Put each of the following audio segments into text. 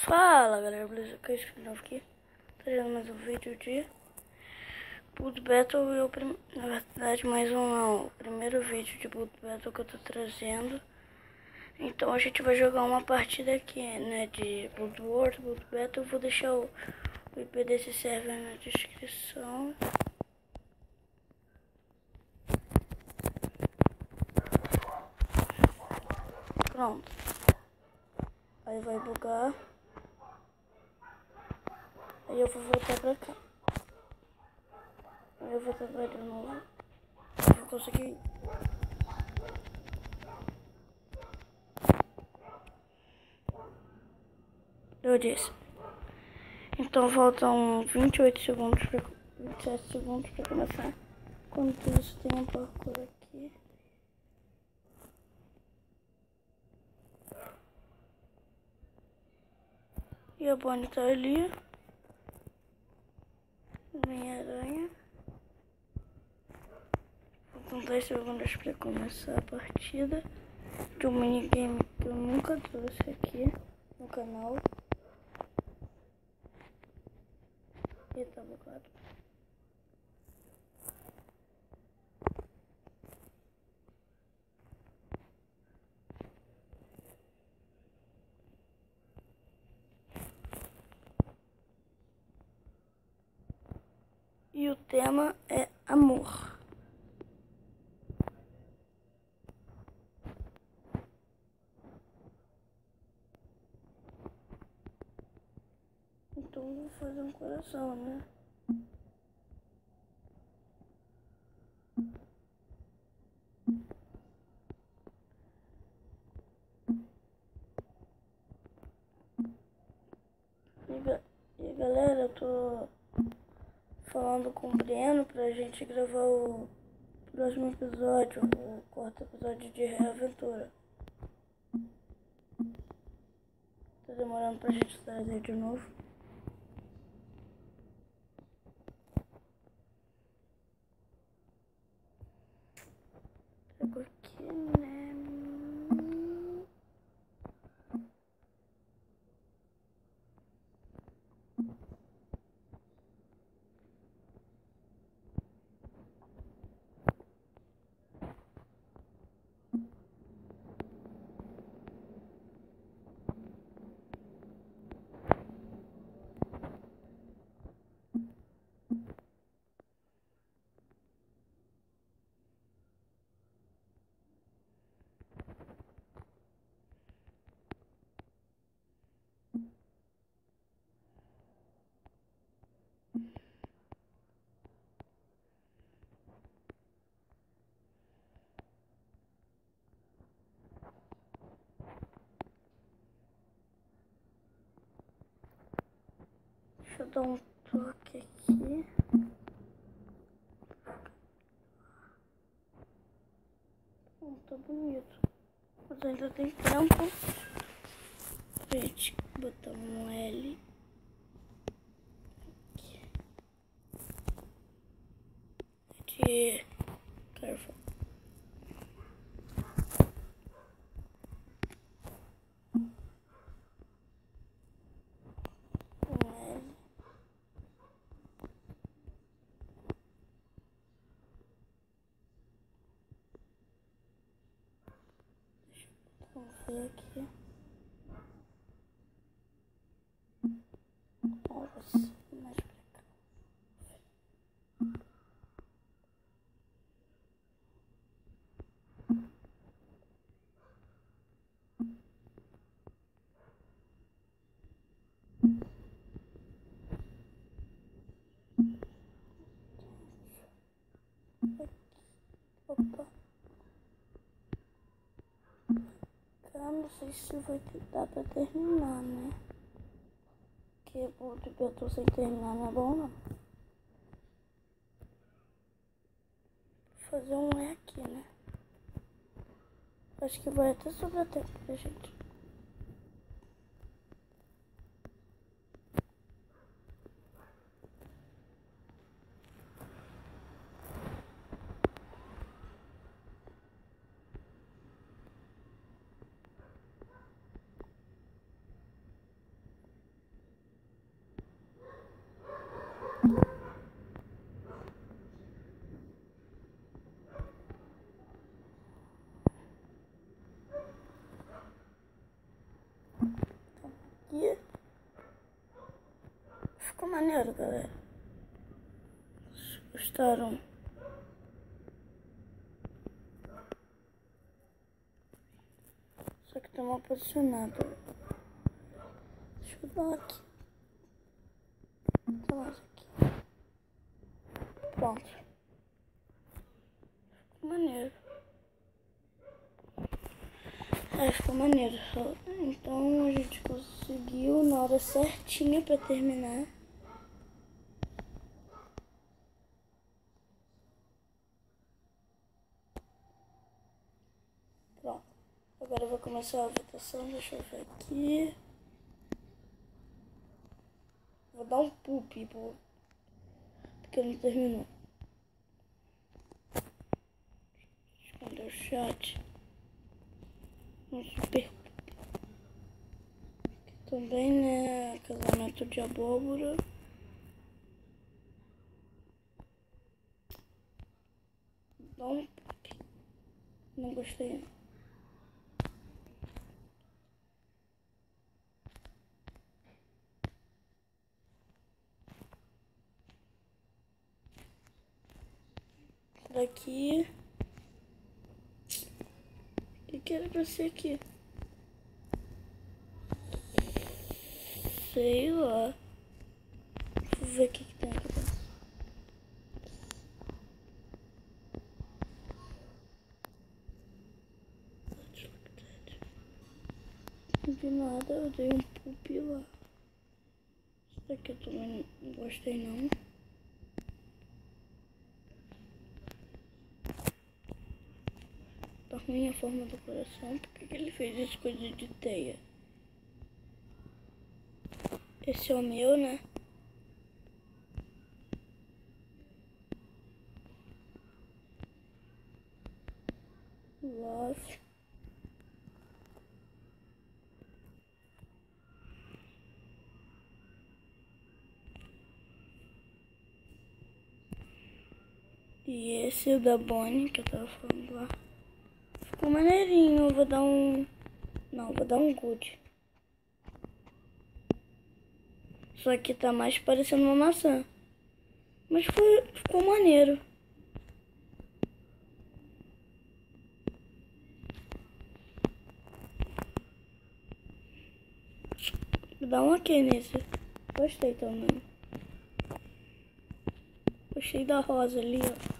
Fala galera, beleza? Que é novo aqui, trazendo mais um vídeo de Blood Battle e na verdade mais um não, o primeiro vídeo de Blood Battle que eu tô trazendo. Então a gente vai jogar uma partida aqui, né, de Blood Wars, Blood Battle. Eu vou deixar o IP desse server na descrição. Pronto. Aí vai bugar. Aí eu vou voltar pra cá. Aí eu vou tentar de novo. Eu vou conseguir. Eu disse. Então faltam 28 segundos pra, 27 segundos pra começar. Enquanto isso tem um parkour aqui. E a Bonnie tá ali. Minha aranha. Faltam 10 segundos pra começar a partida. De um minigame que eu nunca trouxe aqui no canal. E tá bugado. E o tema é amor. Então vou fazer um coração, né? E galera, eu tô falando com o Breno pra gente gravar o próximo episódio, o quarto episódio de Reaventura. Tá demorando pra gente trazer de novo. Pego aqui, né? Deixa eu dar um toque aqui. Tá bonito. Mas ainda tem tempo pra gente botar um L aqui. De carvão. Um L. Vamos ver aqui. Nossa, mais pra cá. Opa. Eu não sei se vai dar pra terminar, né? Porque o de Beto sem terminar não é bom, não. Vou fazer um E aqui, né? Acho que vai até sobrar tempo pra gente. aqui. Ficou maneiro, galera. Vocês gostaram? Só que tá mal posicionado. Deixa eu dar aqui. Tá mais aqui. Pronto. Ficou maneiro. Ficou maneiro. Então a gente conseguiu na hora certinha pra terminar. Pronto. Agora eu vou começar a votação. Deixa eu ver aqui. Vou dar um poop porque não terminou. Esconder o chat. Um super aqui também, né? Casamento de abóbora. Dá um poop. Não gostei não. Daqui. O que era pra ser aqui? Sei lá. Deixa eu ver o que tem aqui dentro. Não vi nada, eu dei um poop lá. Isso daqui eu também não gostei não. Tá ruim a forma do coração. Por que ele fez isso coisa de teia? Esse é o meu, né? Love. E esse é o da Bonnie, que eu tava falando lá. Ficou maneirinho, eu vou dar um... Não, vou dar um good. Só que tá mais parecendo uma maçã. Mas ficou maneiro. Vou dar um ok nesse. Gostei também. Gostei da rosa ali, ó.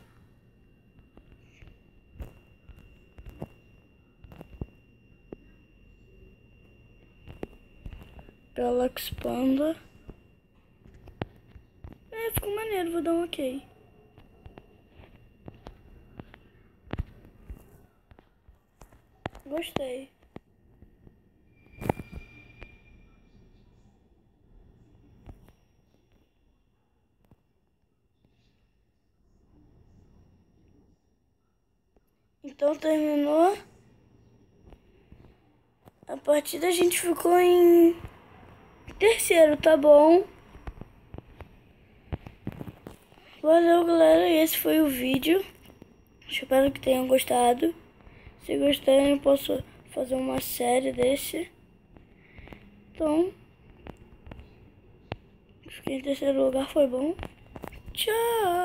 Galaxy Panda. Ficou maneiro, vou dar um ok. Gostei. Então terminou. A partida a gente ficou em terceiro, tá bom? Valeu, galera. Esse foi o vídeo. Espero que tenham gostado. Se gostarem, eu posso fazer uma série desse. Então, fiquei em terceiro lugar, foi bom. Tchau!